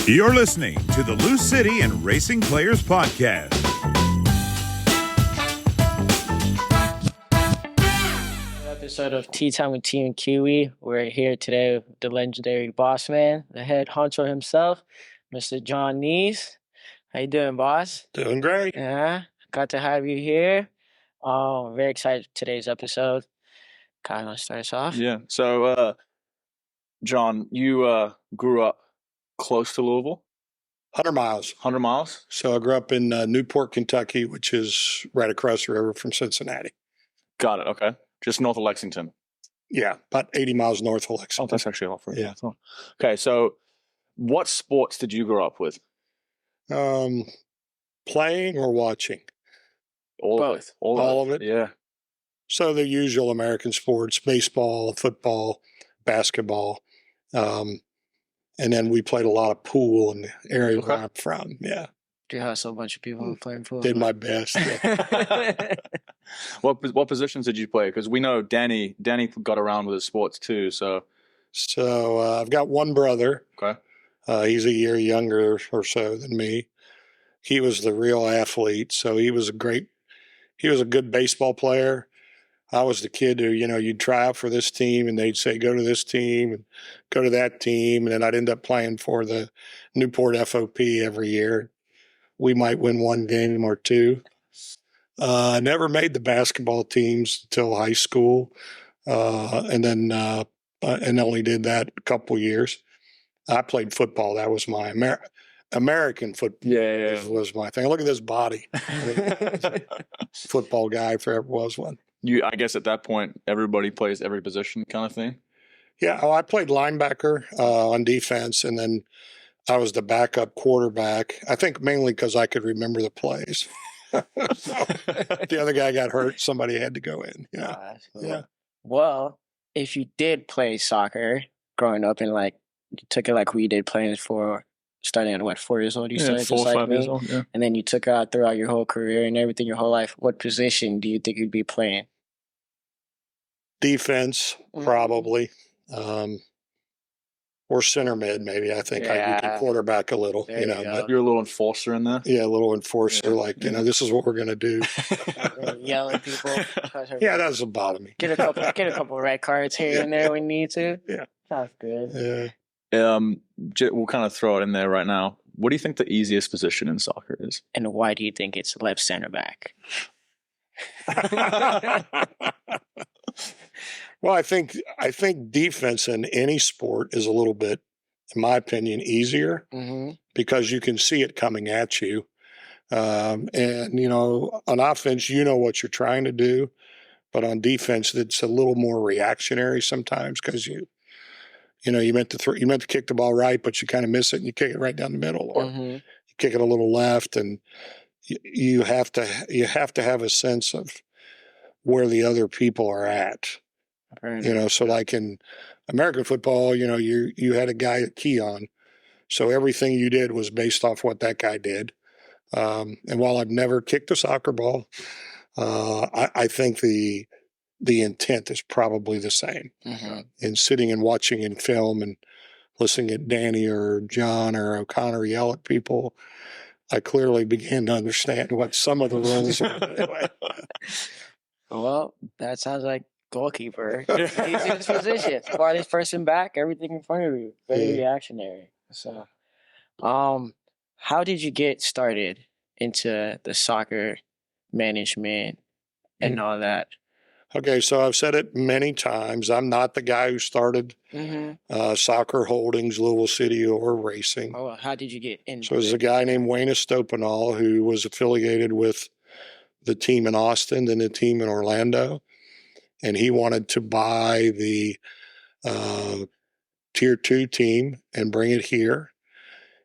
You're listening to the LouCity and Racing Players Podcast. Episode of Tea Time with T and Kiwi. We're here today with the legendary boss man, the head honcho himself, Mr. John Neace. How you doing, boss? Doing great. Yeah, got to have you here. Very excited for today's episode. Kyle, want to start us off? Yeah. So, John, you grew up close to Louisville? 100 miles. 100 miles? So I grew up in Newport, Kentucky, which is right across the river from Cincinnati. Got it. Okay. Just north of Lexington. Yeah, about 80 miles north of Lexington. Oh, that's actually a lot for you. Yeah. Okay. So, what sports did you grow up with? Playing or watching? All Both. of it. All All of it? Yeah. So the usual American sports, baseball, football, basketball. And then we played a lot of pool in the area where I'm from. Yeah. Do you have so bunch of people playing pool? Did my best. Yeah. What positions did you play? Because we know Danny got around with his sports too. So I've got one brother. okay. He's a year younger or so than me. He was the real athlete. So he was a good baseball player. I was the kid who, you'd try out for this team and they'd say, go to this team and go to that team. And then I'd end up playing for the Newport FOP every year. We might win one game or two. I never made the basketball teams until high school. And only did that a couple years. I played football. That was my American football. Yeah. Was my thing. Look at this body. Football guy if there ever was one. I guess at that point, everybody plays every position kind of thing. Yeah, I played linebacker on defense, and then I was the backup quarterback. I think mainly because I could remember the plays. So, the other guy got hurt, somebody had to go in. Yeah, That's cool. yeah. Well, if you did play soccer growing up and you took it like we did playing for starting at 4 years old, you started 4 just or like 5 me, years old. Yeah. and then you took it out throughout your whole career and everything, your whole life. What position do you think you'd be playing? Defense, probably. Or center mid, maybe. I think I could quarterback a little, There you go. but You're a little enforcer in there. yeah, a little enforcer, this is what we're going to do. Yell at people. Yeah, that doesn't bother me. Get a couple red cards here and there when you need to. Yeah. That's good. Yeah. We'll kind of throw it in there right now. What do you think the easiest position in soccer is? And why do you think it's left center back? Well, I think defense in any sport is a little bit, in my opinion, easier because you can see it coming at you. And, on offense, you know what you're trying to do. But on defense, it's a little more reactionary sometimes because you meant to kick the ball right, but you kind of miss it and you kick it right down the middle, or you kick it a little left, and you have to have a sense of where the other people are at. So like in American football, you had a guy at key on, so everything you did was based off what that guy did. And while I've never kicked a soccer ball, I think the intent is probably the same. And sitting and watching in film and listening at Danny or John or O'Connor yell at people, I clearly began to understand what some of the rules were. Well, that sounds like goalkeeper. Easiest position. Farthest person back, everything in front of you. Very reactionary. So, how did you get started into the soccer management and all that? Okay, so I've said it many times. I'm not the guy who started Soccer Holdings, Louisville City, or racing. Oh, how did you get into So there's a guy named Wayne Estopanol who was affiliated with the team in Austin and the team in Orlando. And he wanted to buy the Tier 2 team and bring it here.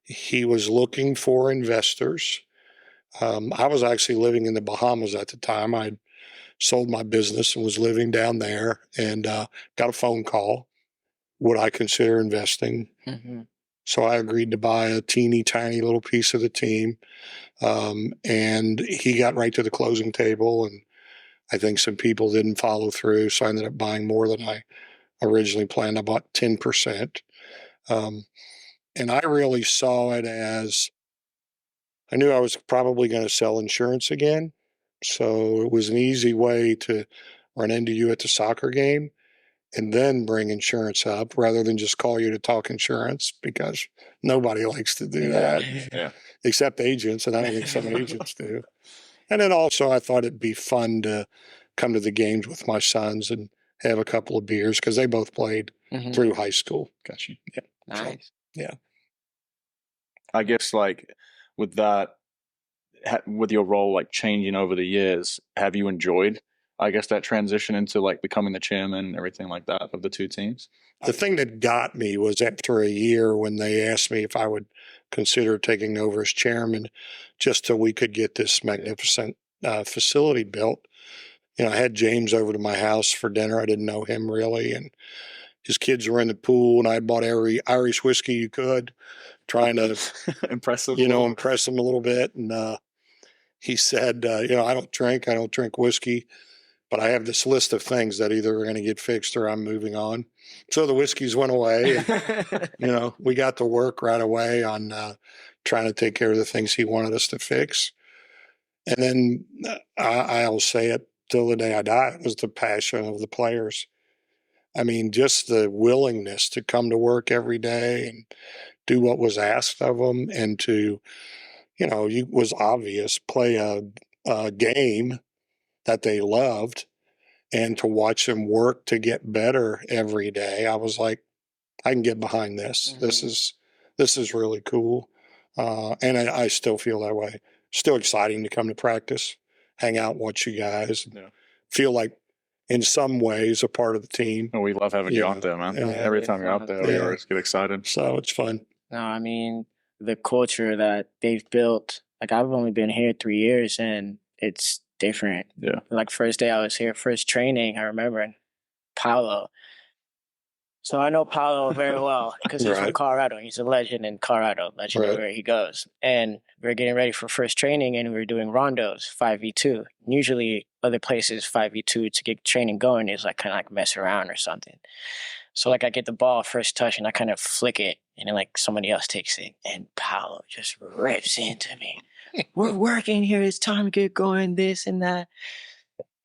He was looking for investors. I was actually living in the Bahamas at the time. I'd sold my business and was living down there, and got a phone call. Would I consider investing? So I agreed to buy a teeny tiny little piece of the team. And he got right to the closing table, and I think some people didn't follow through. So I ended up buying more than I originally planned. I bought 10%. And I really saw it as, I knew I was probably going to sell insurance again. So it was an easy way to run into you at the soccer game and then bring insurance up rather than just call you to talk insurance, because nobody likes to do that, except agents. And I don't think some agents do. And then also I thought it'd be fun to come to the games with my sons and have a couple of beers, because they both played through high school. Gotcha. Yeah. Nice. So, yeah. I guess like with that, with your role like changing over the years, have you enjoyed, I guess, that transition into like becoming the chairman and everything like that of the two teams? The thing that got me was after a year when they asked me if I would consider taking over as chairman, just so we could get this magnificent facility built. You know, I had James over to my house for dinner. I didn't know him really, and his kids were in the pool, and I bought every Irish whiskey you could, trying to impress him, impress him a little bit. And he said, I don't drink whiskey, but I have this list of things that either are going to get fixed or I'm moving on. So the whiskeys went away. And, we got to work right away on trying to take care of the things he wanted us to fix. And then I'll say it till the day I die, it was the passion of the players. I mean, just the willingness to come to work every day and do what was asked of them, and to, it was obvious, play a game that they loved, and to watch them work to get better every day. I was like, I can get behind this. This is really cool. And I still feel that way. Still exciting to come to practice, hang out, watch you guys, feel like in some ways a part of the team. Oh, we love having you out there, man. Yeah. Every time you're out there, we always get excited. So it's fun. No, I mean, the culture that they've built, like I've only been here 3 years and it's different. Yeah. Like first day I was here, first training, I remember Paolo. So I know Paolo very well because he's from Colorado. He's a legend in Colorado, legend where he goes. And we're getting ready for first training, and we're doing rondos, 5v2. Usually other places, 5v2 to get training going is like kind of like mess around or something. So like I get the ball first touch and I kind of flick it, and then like somebody else takes it, and Paolo just rips into me. We're working here. It's time to get going, this and that.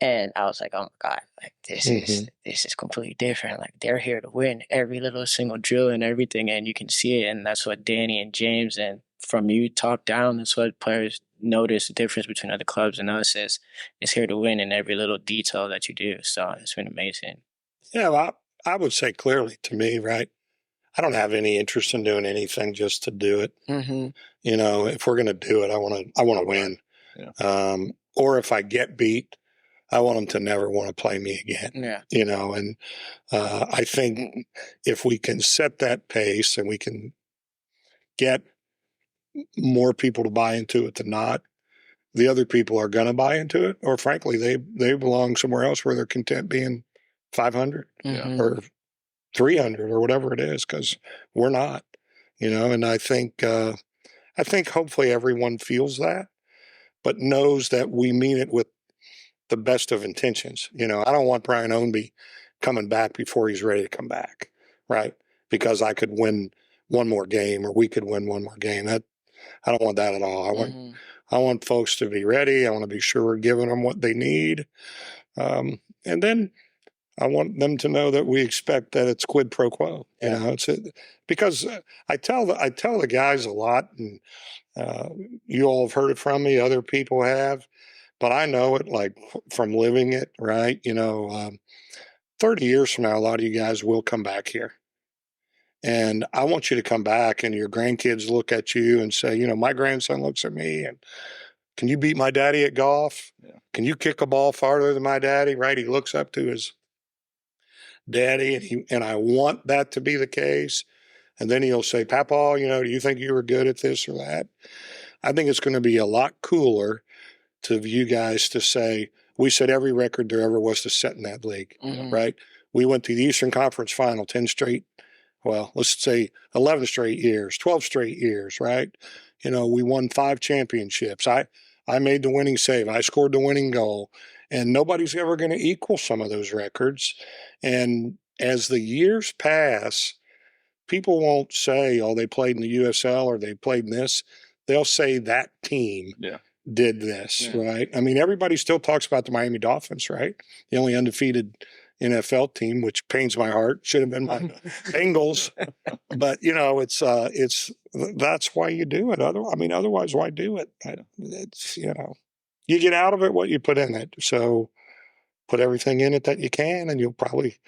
And I was like, oh my God, like this is completely different. Like they're here to win every little single drill and everything, and you can see it. And that's what Danny and James, and from you top down, that's what players notice the difference between other clubs and us is here to win in every little detail that you do. So it's been amazing. Yeah, well, I would say clearly to me, right? I don't have any interest in doing anything just to do it. If we're going to do it, I want to win. Yeah. Or if I get beat, I want them to never want to play me again. Yeah. And I think if we can set that pace and we can get more people to buy into it than not, the other people are going to buy into it, or frankly, they belong somewhere else where they're content being 500 or 300 or whatever it is, because we're not, and I think hopefully everyone feels that, but knows that we mean it with the best of intentions. I don't want Brian Ownby coming back before he's ready to come back, right? Because I could win one more game, or we could win one more game. I don't want that at all. I want folks to be ready. I want to be sure we're giving them what they need. And then I want them to know that we expect that it's quid pro quo. Because I tell the guys a lot, and you all have heard it from me, other people have, but I know it like from living it, right? 30 years from now, a lot of you guys will come back here. And I want you to come back and your grandkids look at you and say, my grandson looks at me and, can you beat my daddy at golf? Yeah. Can you kick a ball farther than my daddy? Right? He looks up to his daddy, and I want that to be the case. And then he'll say, Papa, do you think you were good at this or that? I think it's going to be a lot cooler to you guys to say, we set every record there ever was to set in that league, right? We went to the Eastern Conference Final 10 straight, let's say 11 straight years, 12 straight years, right? We won 5 championships. I made the winning save. I scored the winning goal. And nobody's ever going to equal some of those records. And as the years pass, people won't say, oh, they played in the USL or they played in this. They'll say that team did this, right? I mean, everybody still talks about the Miami Dolphins, right? The only undefeated NFL team, which pains my heart. Should have been my Bengals. But, it's that's why you do it. Otherwise, why do it? It's, you get out of it what you put in it. So put everything in it that you can, and you'll probably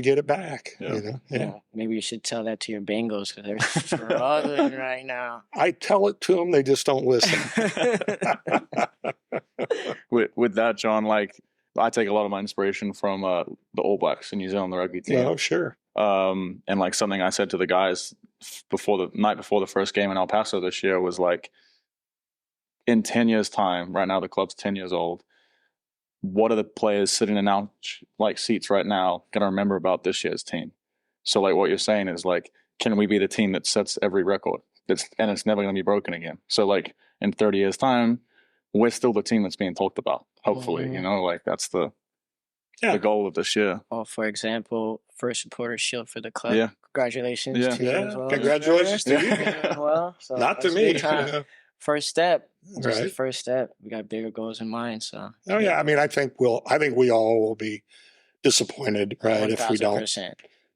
get it back. Yeah. Maybe you should tell that to your Bengals because they're struggling right now. I tell it to them, they just don't listen. With that, John, like I take a lot of my inspiration from the All Blacks in New Zealand, the rugby team. Oh, sure. And like something I said to the guys before the first game in El Paso this year was like, in 10 years' time, right now the club's 10 years old. What are the players sitting in our seats right now going to remember about this year's team? So like what you're saying is like, can we be the team that sets every record? And it's never going to be broken again. So like in 30 years' time, we're still the team that's being talked about. Hopefully, that's the goal of this year. Oh, for example, first supporter shield for the club. Yeah. Congratulations to you as well. Congratulations to you. Well, so not to me. First step. Just Right. the first step. We got bigger goals in mind. So. Oh yeah. I mean, I think we all will be disappointed, right, 1,000%. If we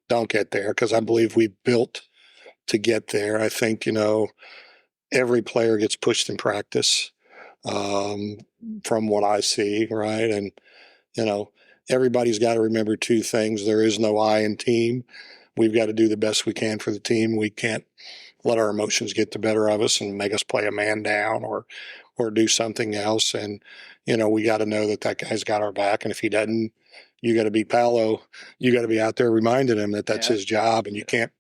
don't get there, because I believe we built to get there. I think every player gets pushed in practice, from what I see, right, and everybody's got to remember two things: there is no I in team. We've got to do the best we can for the team. We can't let our emotions get the better of us and make us play a man down or do something else. And, we got to know that guy's got our back. And if he doesn't, you got to be Paolo. You got to be out there reminding him that that's his job, and you can't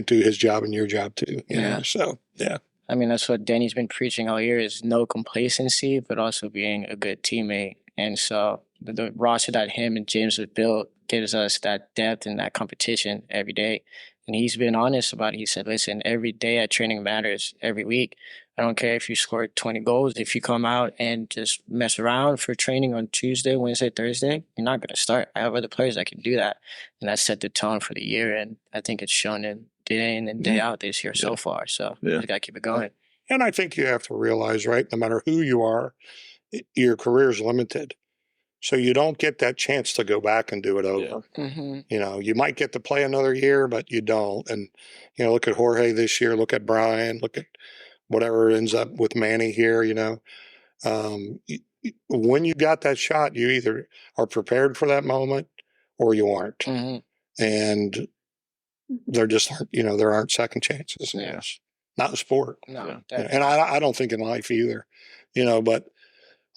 do his job and your job too. You know? So, yeah. I mean, that's what Danny's been preaching all year is no complacency, but also being a good teammate. And so the roster that him and James have built gives us that depth and that competition every day. And he's been honest about it. He said, listen, every day at training matters every week. I don't care if you scored 20 goals. If you come out and just mess around for training on Tuesday, Wednesday, Thursday, you're not going to start. I have other players that can do that. And that set the tone for the year. And I think it's shown in day in and day out this year so far. So you just got to keep it going. And I think you have to realize, right, no matter who you are, your career is limited. So you don't get that chance to go back and do it over. You might get to play another year, but you don't. And, look at Jorge this year, look at Brian, look at whatever ends up with Manny here, when you got that shot, you either are prepared for that moment or you aren't. And there just aren't, there aren't second chances. Not in sport. No. And I don't think in life either, but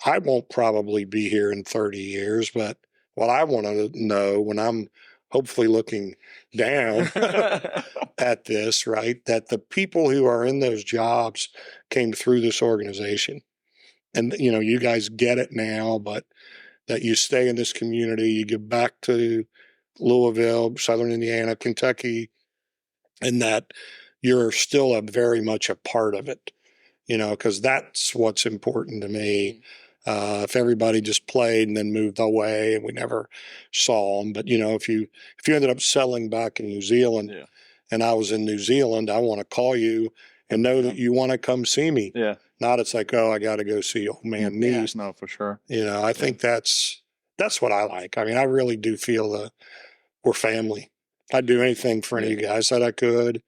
I won't probably be here in 30 years, but what I want to know when I'm hopefully looking down at this, right, that the people who are in those jobs came through this organization. And, you guys get it now, but that you stay in this community, you get back to Louisville, Southern Indiana, Kentucky, and that you're still very much a part of it, because that's what's important to me. If everybody just played and then moved away and we never saw them, but if you ended up settling back in New Zealand, and I was in New Zealand, I want to call you and know that you want to come see me. Not it's like, oh, I got to go see old man Neace. No, for sure. I think that's what I like. I mean, I really do feel that we're family. I'd do anything for any of you guys that I could,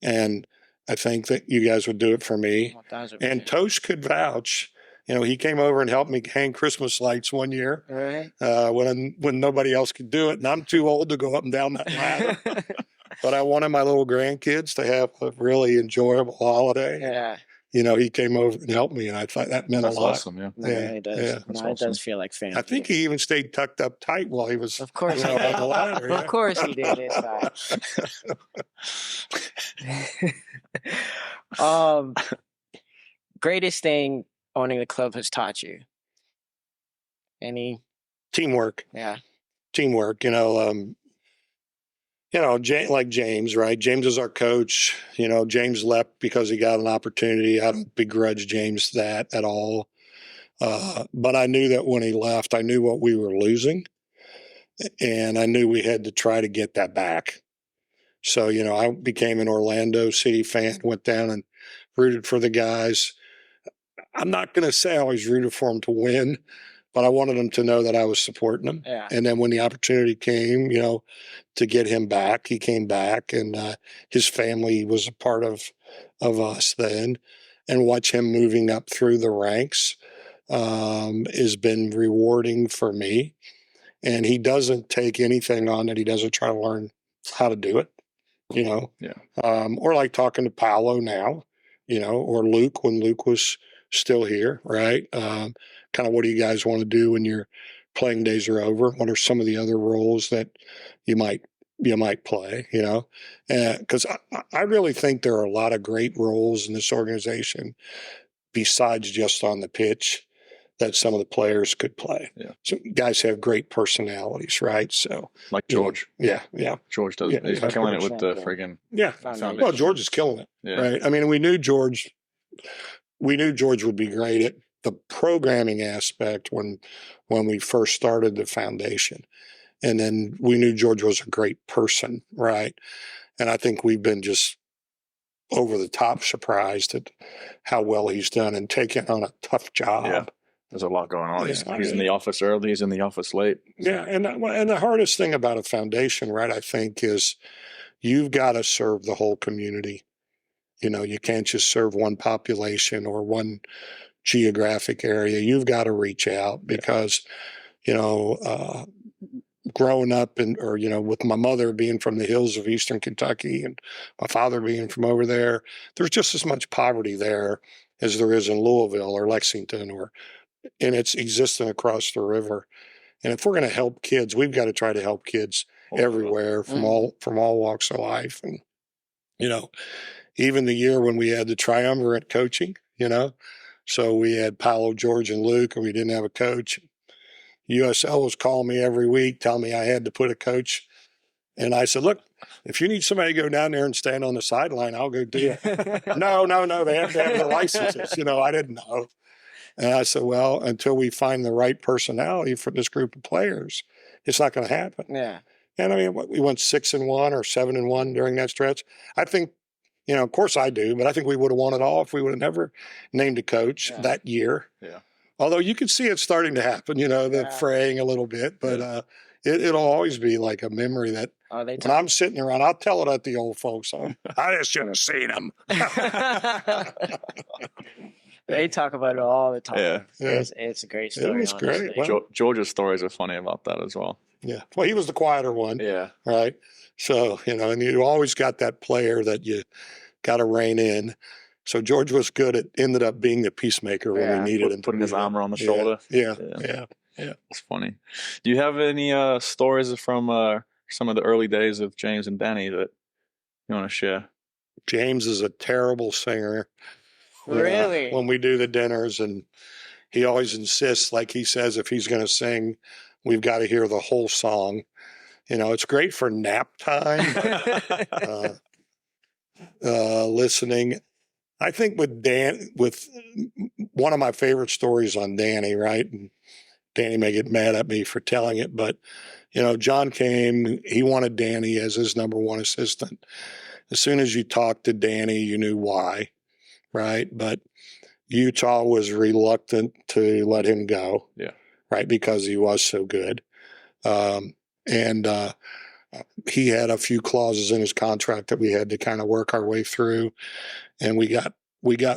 and I think that you guys would do it for me. 1,000%. And Tosh could vouch. He came over and helped me hang Christmas lights one year when nobody else could do it. And I'm too old to go up and down that ladder. But I wanted my little grandkids to have a really enjoyable holiday. He came over and helped me, and I thought that meant a lot. Awesome, It does. It does feel like family. I think he even stayed tucked up tight while he was Of course on the ladder. Of course he did this time. Greatest thing owning the club has taught you? Any? Teamwork. Teamwork. Like James, right? James is our coach. James left because he got an opportunity. I don't begrudge James that at all. But I knew that when he left, I knew what we were losing. And I knew we had to try to get that back. So, I became an Orlando City fan, went down and rooted for the guys. I'm not going to say I always rooted for them to win, but I wanted them to know that I was supporting them. Yeah. And then when the opportunity came, to get him back, he came back, and his family was a part of us then. And watch him moving up through the ranks has been rewarding for me. And he doesn't take anything on that he doesn't try to learn how to do it, Yeah. Or like talking to Paolo now, or Luke when Luke was still here, right? Kind of what do you guys want to do when your playing days are over? What are some of the other roles that you might play, because I really think there are a lot of great roles in this organization besides just on the pitch that some of the players could play. Yeah. So guys have great personalities, right? So like George. Yeah. George does. Yeah, He's killing it with the friggin' Yeah. Foundation. Well, George is killing it, Yeah. right? I mean, we knew George would be great at the programming aspect when we first started the foundation. And then we knew George was a great person, right? And I think we've been just over the top surprised at how well he's done and taken on a tough job. Yeah. There's a lot going on. Yeah. He's in the office early. He's in the office late. Yeah, and the hardest thing about a foundation, right, I think, is you've got to serve the whole community. You can't just serve one population or one geographic area. You've got to reach out because, growing up with my mother being from the hills of Eastern Kentucky and my father being from over there's just as much poverty there as there is in Louisville or Lexington and it's existing across the river. And if we're going to help kids, we've got to try to help kids everywhere from all walks of life. And, even the year when we had the triumvirate coaching, so we had Paolo, George, and Luke, and we didn't have a coach. USL was calling me every week, telling me I had to put a coach. And I said, look, if you need somebody to go down there and stand on the sideline, I'll go do it. No, they have to have their licenses. I didn't know. And I said, well, until we find the right personality for this group of players, it's not going to happen. Yeah. And I mean, we went 6-1 or 7-1 during that stretch. I think, of course I do, but I think we would have won it all if we would have never named a coach that year. Yeah. Although you can see it starting to happen, the fraying a little bit, but it'll always be like a memory that when I'm sitting around, I'll tell it at the old folks home. I just should have seen them. They talk about it all the time. Yeah. It's a great story. It was great. Honestly. Well, George's stories are funny about that as well. Yeah. Well, he was the quieter one. Yeah. Right. So, and you always got that player that you got to rein in. So George was good at ended up being the peacemaker when we needed him. Putting his arm around the shoulder. Yeah. It's funny. Do you have any stories from some of the early days of James and Danny that you want to share? James is a terrible singer. Really? When we do the dinners, and he always insists, like he says, if he's going to sing, we've got to hear the whole song. It's great for nap time, but, listening. I think with one of my favorite stories on Danny, right? And Danny may get mad at me for telling it, but, John came, he wanted Danny as his number one assistant. As soon as you talked to Danny, you knew why. Right. But Utah was reluctant to let him go. Yeah. Right. Because he was so good. And he had a few clauses in his contract that we had to kind of work our way through. And we got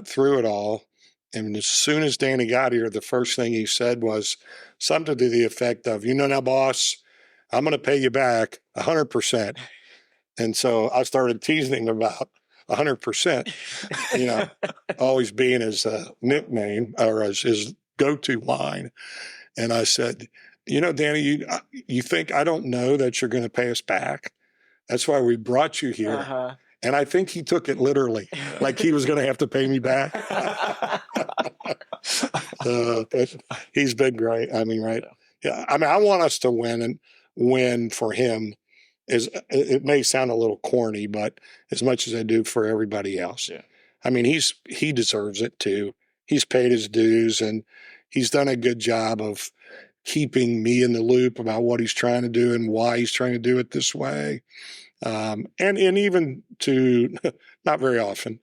through it all. And as soon as Danny got here, the first thing he said was something to the effect of, now, boss, I'm going to pay you back 100%. And so I started teasing him about 100%, always being his nickname or his go-to line. And I said, Danny, you think I don't know that you're going to pay us back? That's why we brought you here. Uh-huh. And I think he took it literally, like he was going to have to pay me back. He's been great. I mean, right? Yeah. I mean, I want us to win, and win for him. It may sound a little corny, but as much as I do for everybody else. Yeah. I mean, he deserves it too. He's paid his dues, and he's done a good job of keeping me in the loop about what he's trying to do and why he's trying to do it this way. And even to not very often,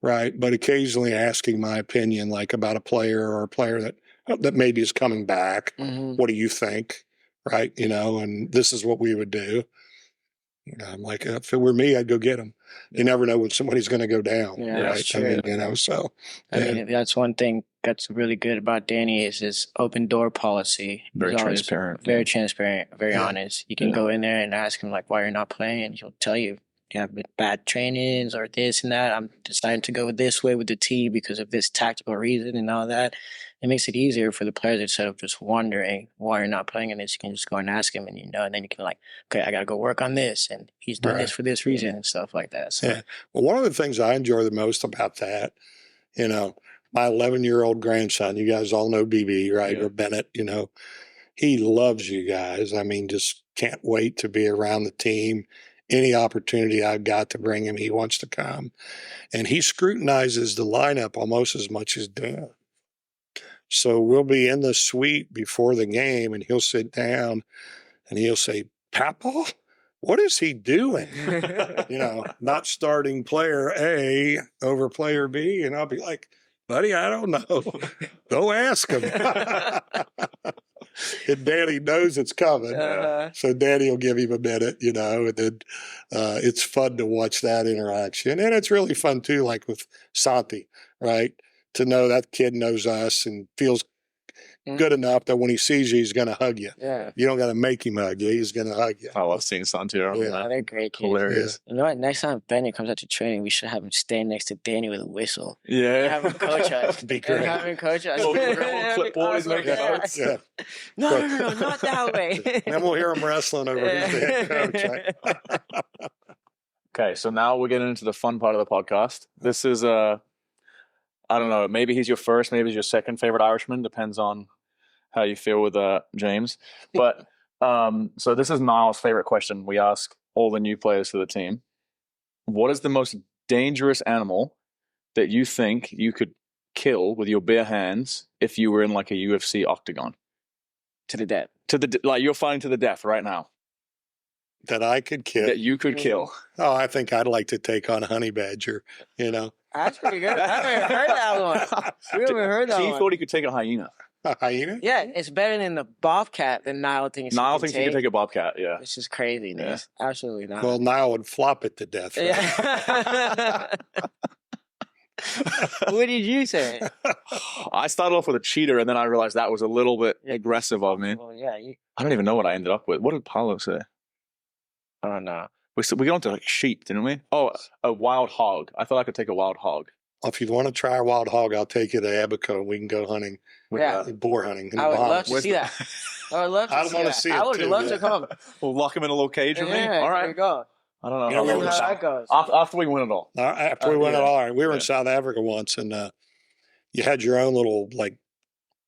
right, but occasionally asking my opinion, like about a player or a player that maybe is coming back. Mm-hmm. What do you think, right? And this is what we would do. I'm like, if it were me, I'd go get him. You never know when somebody's going to go down, Yeah, right? that's true. So. I mean, that's one thing that's really good about Danny is his open door policy. Very He's always transparent. very transparent, very Yeah. honest. You can go in there and ask him like why you're not playing. He'll tell you have bad trainings or this and that. I'm deciding to go this way with the team because of this tactical reason and all that. It makes it easier for the players instead of just wondering why you're not playing in this. You can just go and ask him, and and then you can okay, I got to go work on this, and he's done this for this reason and stuff like that. So. Yeah. Well, one of the things I enjoy the most about that, my 11-year-old grandson, you guys all know BB, right? Yeah. Or Bennett, he loves you guys. I mean, just can't wait to be around the team. Any opportunity I've got to bring him, he wants to come. And he scrutinizes the lineup almost as much as Dad. So we'll be in the suite before the game, and he'll sit down and he'll say, Papa, what is he doing? Not starting player A over player B. And I'll be like, buddy, I don't know. Go ask him. And Danny knows it's coming. So Danny will give him a minute, and then it's fun to watch that interaction. And it's really fun too, like with Santi, right? To know that kid knows us and feels good enough that when he sees you, he's going to hug you. Yeah. You don't got to make him hug you. He's going to hug you. I love seeing Santiago. Yeah. They're great kids. Hilarious. You know what? Next time Benny comes out to training, we should have him stand next to Danny with a whistle. Yeah. Have him coach us. Be great. Have him coach us. Clipboards, making notes. Yeah. No, not that way. And then we'll hear him wrestling over who's the head coach. Right? Okay, so now we're getting into the fun part of the podcast. This is, I don't know, maybe he's your first, maybe he's your second favorite Irishman. Depends on how you feel with James. But so this is Niall's favorite question. We ask all the new players for the team. What is the most dangerous animal that you think you could kill with your bare hands if you were in like a UFC octagon? To the death. You're fighting to the death right now. That I could kill. That you could kill. Oh, I think I'd like to take on a honey badger, That's pretty good. I haven't heard that one. We haven't heard that He one. thought he could take a hyena. A hyena? Yeah, it's better than the bobcat than Niall thinks. Niall thinks he can take a bobcat, yeah. This is craziness. Yeah. Absolutely not. Well, Niall would flop it to death. Right? Yeah. What did you say? I started off with a cheetah, and then I realized that was a little bit aggressive of me. Well, yeah. I don't even know what I ended up with. What did Paulo say? I don't know. We got into sheep, didn't we? Oh, a wild hog. I thought I could take a wild hog. If you want to try a wild hog, I'll take you to Abaco and we can go hunting. Boar hunting. I would love to see that. I would love to see that. I would love to come. We'll lock him in a little cage with me. All right. There you go. I don't know how that goes. After we win it all. After we win it all. We were in South Africa once, and you had your own little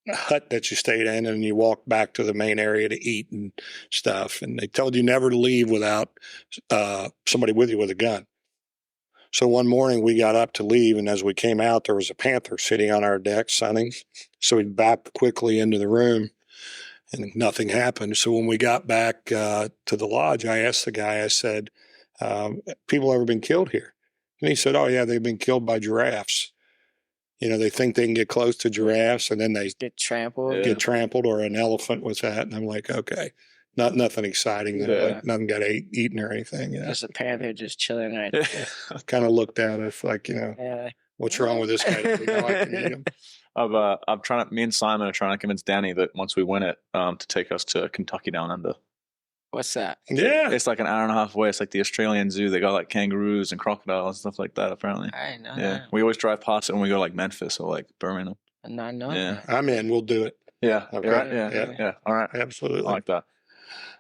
hut that you stayed in, and you walked back to the main area to eat and stuff. And they told you never to leave without somebody with you with a gun. So one morning we got up to leave, and as we came out, there was a panther sitting on our deck sunning. So we backed quickly into the room, and nothing happened. So when we got back to the lodge, I asked the guy, I said, people ever been killed here? And he said, oh, yeah, they've been killed by giraffes. They think they can get close to giraffes, and then they get trampled, or an elephant with that. And I'm like, okay, nothing exciting. Nothing got eaten or anything. Just a panther just chilling right there. Kind of looked at us like, what's wrong with this guy? I can eat him. Me and Simon are trying to convince Danny that once we win it, to take us to Kentucky Down Under. What's that? Yeah. It's like an hour and a half away. It's like the Australian zoo. They got like kangaroos and crocodiles and stuff like that, apparently. I know. Yeah. We always drive past it when we go like Memphis or like Birmingham. I'm not knowing. Yeah. I'm in. We'll do it. Yeah. Okay. Right? Yeah. All right. Absolutely. I like that.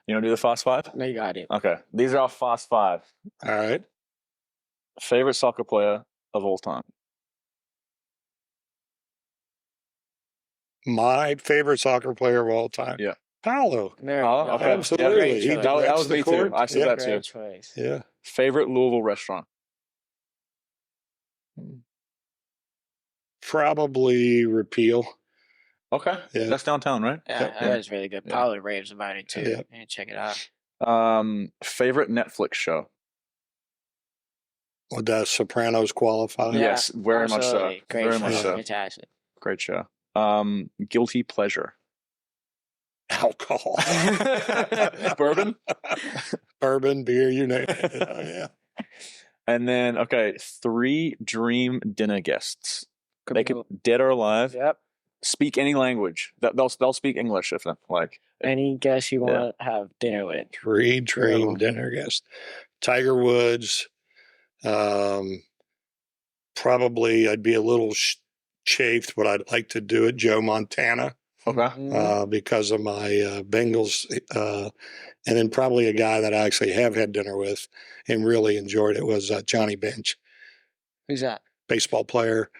You want to do the fast five? No, you got it. Okay. These are our fast five. All right. Favorite soccer player of all time? My favorite soccer player of all time? Yeah. Paulo. Okay. Absolutely. Yeah, that was me too. I said that too. Choice. Yeah. Favorite Louisville restaurant? Probably Repeal. Okay. Yeah. That's downtown, right? Yeah, that was really good. Paulo raves about it too. Yeah. Check it out. Favorite Netflix show? Would the Sopranos qualify? Yeah, Yes, very much so. absolutely. Great Very show. much so. Fantastic. Great show. Guilty pleasure. Alcohol. Bourbon? Bourbon, beer, you name it. Oh, yeah. And then, okay, 3 dream dinner guests. Could They be- could dead or alive. Yep. Speak any language. They'll speak English if not like. Any guest you want to have dinner with? 3 dream dinner guests. Tiger Woods. Probably I'd be a little chafed, but I'd like to do it. Joe Montana. Okay. Mhm. Because of my Bengals. And then probably a guy that I actually have had dinner with and really enjoyed it was Johnny Bench, Who's that? baseball player,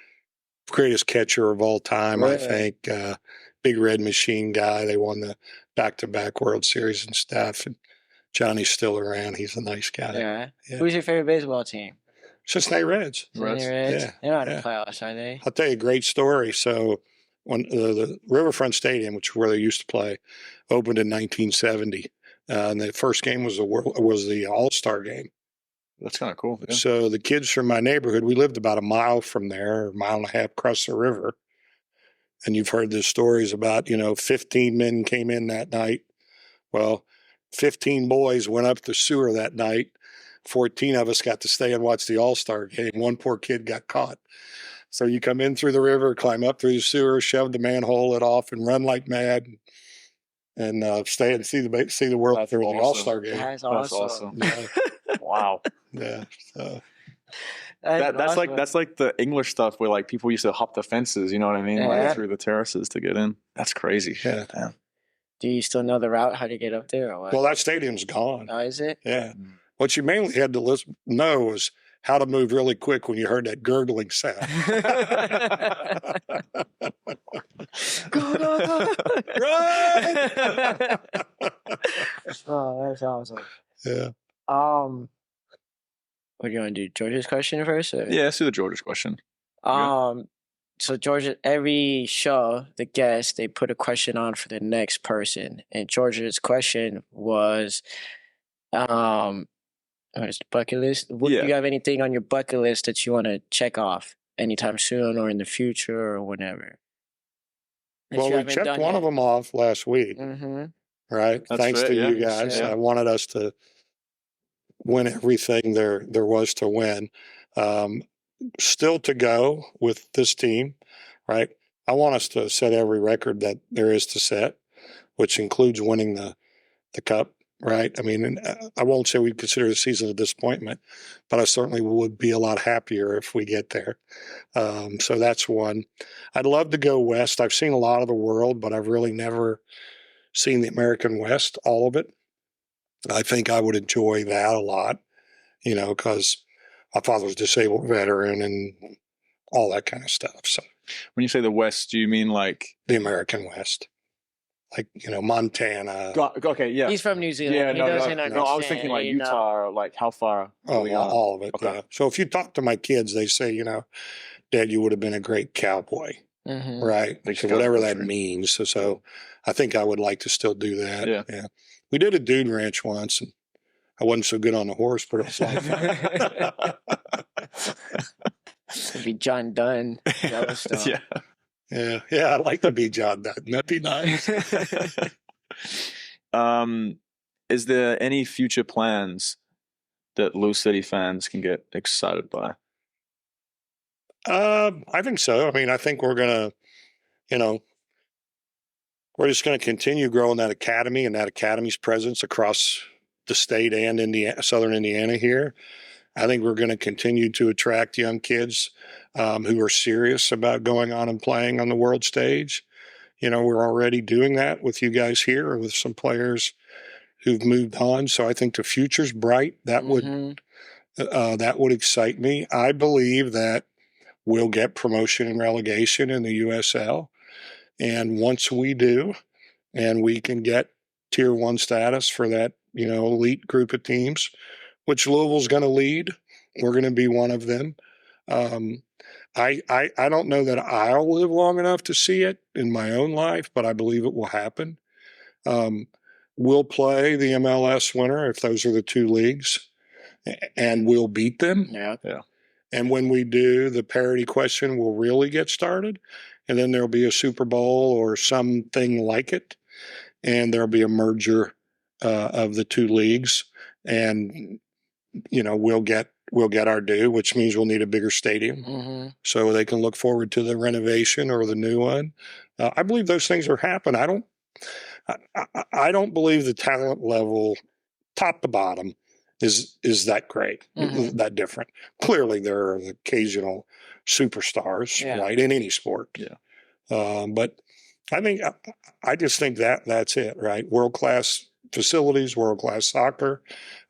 greatest catcher of all time, I Really? think. Big Red Machine guy. They won the back-to-back World Series and stuff. And Johnny's still around. He's a nice guy. Yeah. Yeah. Who's your favorite baseball team? Cincinnati Reds. Reds. Yeah, They're not in yeah. the playoffs, are they? I'll tell you a great story. So when the Riverfront Stadium, which is where they used to play, opened in 1970. And the first game was the All-Star game. That's kind of cool. Yeah. So the kids from my neighborhood, we lived about a mile from there, a mile and a half across the river. And you've heard the stories about, 15 men came in that night. Well, 15 boys went up the sewer that night. 14 of us got to stay and watch the All-Star game. One poor kid got caught. So you come in through the river, climb up through the sewer, shove the manhole it off, and run like mad, and stay and see the world That's during the awesome. All-Star game. That's That's awesome. awesome. Yeah, Wow. yeah. So, That's like the English stuff where like people used to hop the fences, you know what I mean? Yeah. Like through the terraces to get in. That's crazy. Yeah. Damn. Do you still know the route, how to get up there or what? well, that stadium's gone. Oh, is it? Yeah. What you mainly had to know was how to move really quick when you heard that gurgling sound. Go, go, go. Run! Oh, that's awesome. Yeah. What do you want to do? George's question first? Or? Yeah, let's do the George's question. So George, every show, the guests, they put a question on for the next person. And George's question was, what is the bucket list? Do you have anything on your bucket list that you want to check off anytime soon or in the future or whenever? Well, we checked one of them off last week, Mm-hmm. right? That's Thanks right, to yeah. you guys. Yeah. I wanted us to win everything there was to win. Still to go with this team, right? I want us to set every record that there is to set, which includes winning the cup, right? I mean, I won't say we consider the season a disappointment, but I certainly would be a lot happier if we get there. So that's one. I'd love to go west. I've seen a lot of the world, but I've really never seen the American West, all of it. I think I would enjoy that a lot, because my father was a disabled veteran and all that kind of stuff. So When you say the West, do you mean like the American West, like, Montana. okay, yeah. He's from New Zealand. Yeah, He no, doesn't no, understand. I was thinking like you know. Utah or like how far are Oh, we on? all of it. Okay. Yeah. So if you talk to my kids, they say, Dad, you would have been a great cowboy, Mhm. right? Big So scout whatever that country. means. So I think I would like to still do that. Yeah. We did a dude ranch once, and I wasn't so good on the horse, but it was like It'd be John Dunn. Yeah. yeah, I'd like to be John Dutton. That'd be nice. Is there any future plans that LouCity fans can get excited by? I think so. I mean, I think we're gonna, we're just gonna continue growing that academy and that academy's presence across the state and Indiana, Southern Indiana here. I think we're going to continue to attract young kids who are serious about going on and playing on the world stage. We're already doing that with you guys here, with some players who've moved on. So I think the future's bright. That Mhm. would excite me. I believe that we'll get promotion and relegation in the USL. And once we do, and we can get tier 1 status for that, elite group of teams, which Louisville's going to lead. We're going to be one of them. I don't know that I'll live long enough to see it in my own life, but I believe it will happen. We'll play the MLS winner if those are the two leagues. and we'll beat them. Yeah. And when we do, the parity question will really get started. And then there'll be a Super Bowl or something like it. And there'll be a merger of the two leagues. And, we'll get our due, which means we'll need a bigger stadium so they can look forward to the renovation or the new one. I believe those things are happening. I don't believe the talent level, top to bottom, is that great, that different. Clearly, there are occasional superstars, right, in any sport. Yeah. But I just think that's it, right? World-class facilities, world-class soccer,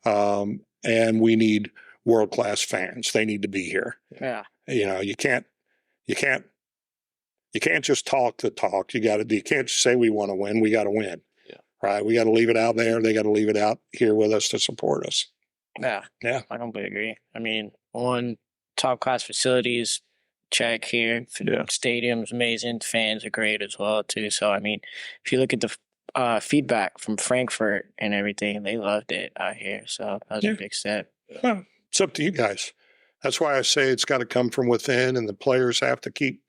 and we need world-class fans. They need to be here. Yeah. You can't just talk the talk. You can't just say we want to win. We got to win. Yeah. Right. We got to leave it out there. They got to leave it out here with us to support us. Yeah. Yeah. I completely agree. I mean, top class facilities, check here. Stadium's amazing. Fans are great as well too. So I mean, if you look at the feedback from Frankfurt and everything, they loved it out here. So that was a big step. Well, it's up to you guys. That's why I say it's got to come from within, and the players have to keep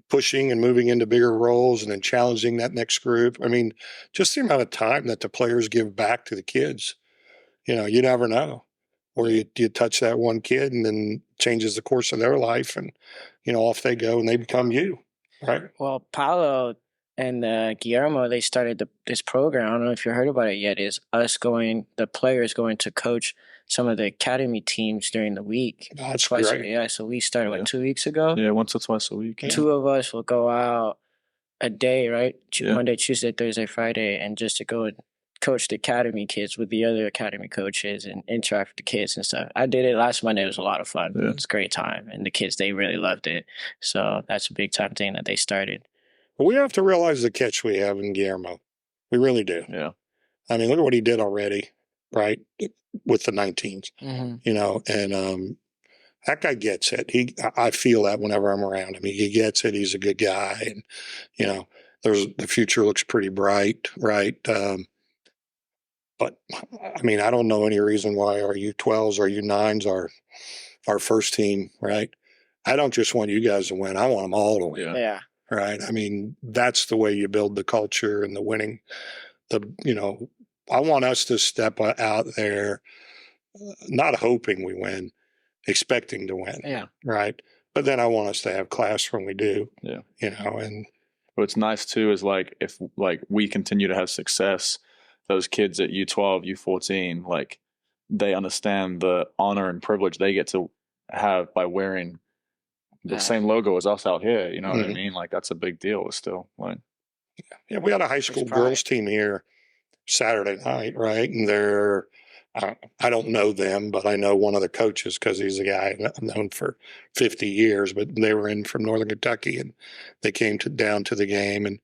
pushing and moving into bigger roles and then challenging that next group. I mean, just the amount of time that the players give back to the kids, you never know. Or you touch that one kid and then changes the course of their life, and, off they go and they become you, right? Well, Paolo and Guillermo, they started this program. I don't know if you heard about it yet. Is the players going to coach some of the academy teams during the week. That's great. Yeah, so we started 2 weeks ago. Yeah, once or twice a week. Yeah. 2 of us will go out a day, right? Monday, Tuesday, Thursday, Friday, and just to go and coach the academy kids with the other academy coaches and interact with the kids and stuff. I did it last Monday. It was a lot of fun. Yeah. It was a great time. And the kids, they really loved it. So that's a big time thing that they started. Well, we have to realize the catch we have in Guillermo. We really do. Yeah. I mean, look at what he did already, right? With the 19s, and that guy gets it. I feel that whenever I'm around him. He gets it. He's a good guy. And, the future looks pretty bright, right? But I mean, I don't know any reason why our U12s or U9s are our first team, right? I don't just want you guys to win. I want them all to win. Yeah. Right. I mean, that's the way you build the culture and the winning. I want us to step out there, not hoping we win, expecting to win. Yeah. Right. But then I want us to have class when we do. Yeah. And what's nice too is if we continue to have success, those kids at U12, U14, they understand the honor and privilege they get to have by wearing the same logo as us out here. You know what I mean? That's a big deal. It's still yeah, we had a high school girls team here Saturday night, right? And I don't know them, but I know one of the coaches because he's a guy I've known for 50 years, but they were in from Northern Kentucky and they came down to the game, and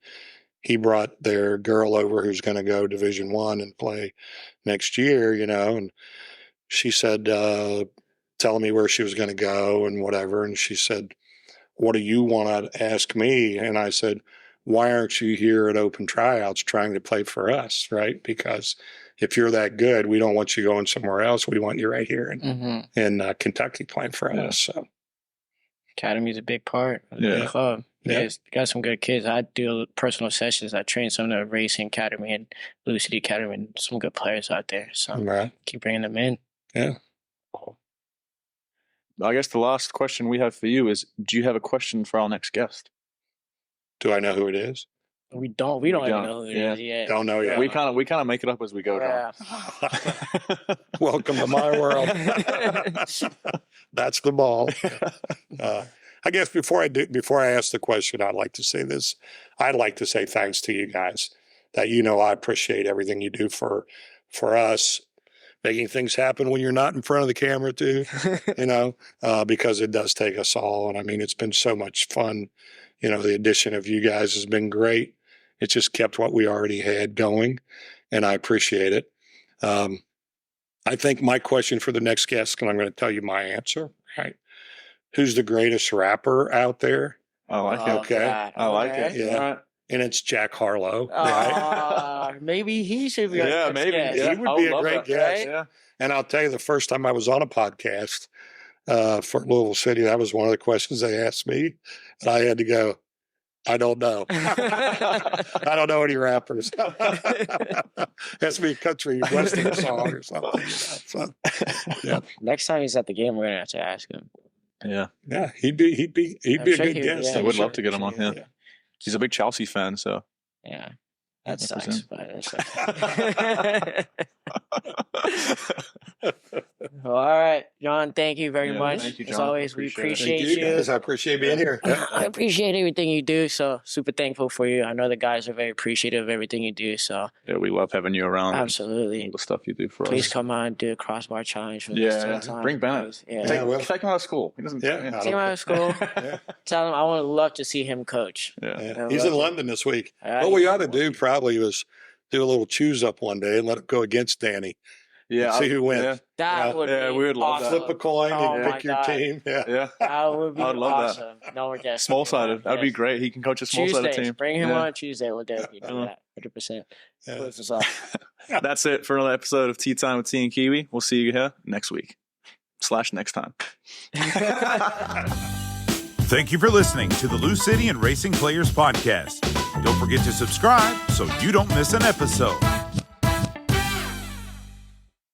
he brought their girl over who's going to go Division I and play next year, and she said, telling me where she was going to go and whatever. And she said, "What do you want to ask me?" And I said, "Why aren't you here at open tryouts trying to play for us?" Right? Because if you're that good, we don't want you going somewhere else. We want you right here in Kentucky playing for us. So, academy's a big part of the club. Yeah, got some good kids. I do personal sessions. I train some of the racing academy and LouCity Academy, and some good players out there. So keep bringing them in. Yeah. I guess the last question we have for you is: do you have a question for our next guest? Do I know who it is? We don't even know who it is yet. Don't know yet. We kind of make it up as we go. Yeah. Welcome to my world. That's the ball. I guess before I ask the question, I'd like to say this. I'd like to say thanks to you guys. That I appreciate everything you do for us, making things happen when you're not in front of the camera too. Because it does take us all. And I mean, it's been so much fun. The addition of you guys has been great. It just kept what we already had going, and I appreciate it. I think my question for the next guest, and I'm going to tell you my answer, right? Who's the greatest rapper out there? I like it. Okay. I like it. Yeah. and it's Jack Harlow. Right? Maybe he should be. Yeah, maybe. Guest. Yeah, He would be a great guest. Right? Yeah. And I'll tell you, the first time I was on a podcast for Louisville City, that was one of the questions they asked me. And I had to go, I don't know. I don't know any rappers. Has to be a country western song or something. So, yeah. Next time he's at the game, we're gonna have to ask him. Yeah. Yeah, he'd be a sure good he- guest. yeah, I would sure. love to get him on. Yeah. He's a big Chelsea fan, so. Yeah, that sucks. 100%. But well, all right, John. Thank you very Yeah, much. thank you, As John. always, we Appreciate it. appreciate Thank you, guys. I appreciate being here. I appreciate everything you do. So super thankful for you. I know the guys are very appreciative of everything you do. So Yeah, we love having you around. and absolutely. all the stuff you do for Please us. come on and do a crossbar challenge with us Yeah, sometime. bring Bennett. Yeah. Yeah, well- Take him out of school. He doesn't. Yeah. Take him out of school. Yeah. Tell him I would love to see him coach. Yeah. Yeah. He's in London this week. All What we ought to do probably was do a little choose up one day and let it go against Danny. Yeah. See who wins. Yeah. That Yeah. would Yeah, be we would love that. awesome. Flip a coin Oh and my pick your God. team. Yeah. Yeah. That would be I would love that. awesome. No, we're definitely Small sided. That'd be Yes. great. He can coach a small sided Tuesdays. team. Bring him Yeah. on Tuesday. We'll definitely do that. 100%. Yeah. Close us off. That's it for another episode of Tea Time with T and Kiwi. We'll see you here next week. / next time. Thank you for listening to the LouCity and Racing Players Podcast. Don't forget to subscribe so you don't miss an episode.